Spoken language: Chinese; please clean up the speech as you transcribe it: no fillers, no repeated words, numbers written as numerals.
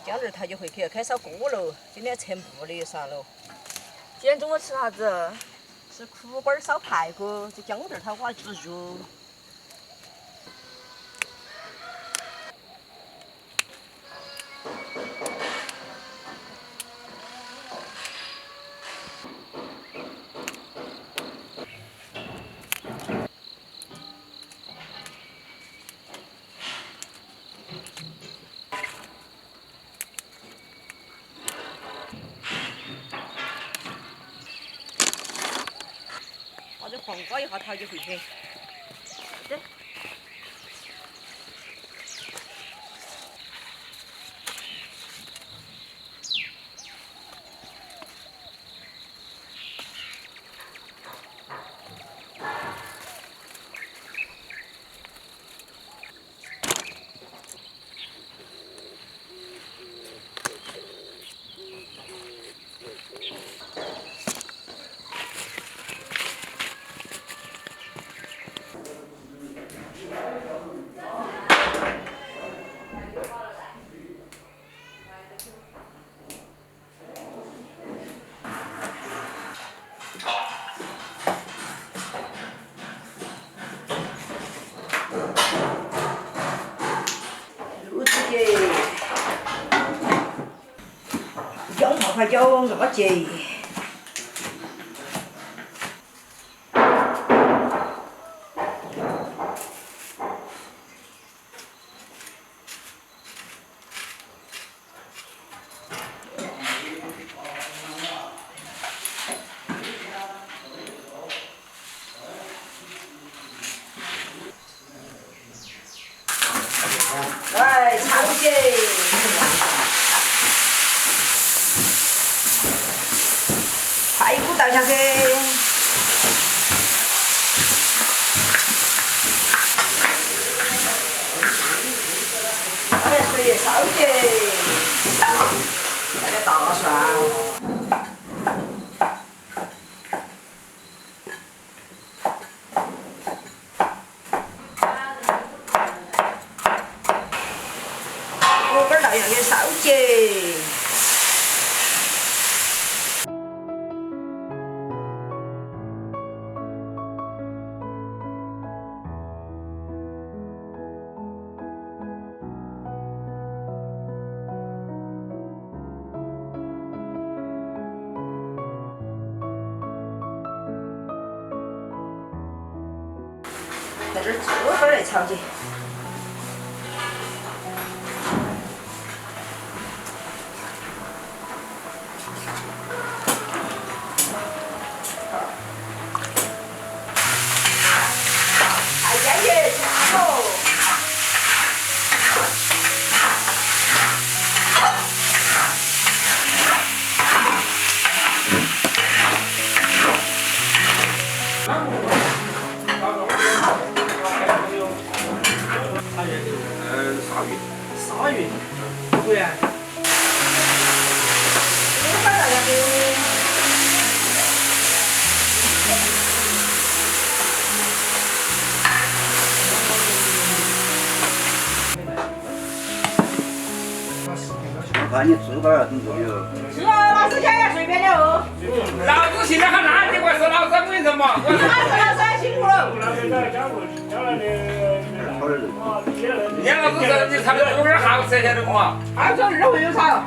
姜儿它就会去开烧锅了。今天成不的啥了？今天中午吃啥子？吃苦瓜烧排骨，这姜儿它挖只肉。把这黄瓜一下，它就会变。对。肉直接，姜泡花椒那么结。来，炒鸡，排骨倒下去，放点水烧鸡，来点大蒜。锅巴倒下去烧鸡。在这儿这会儿来炒鸡。哎呀耶，差不。鲨鱼，对呀。锅巴倒下去。我看你吃点儿很多的。是啊，老师钱随便的哦。老子现在还烂，你我是老师，我跟你说嘛，我是老师辛苦了。好点儿。你老子说你炒的有点好吃，晓得不嘛？他说二会有炒。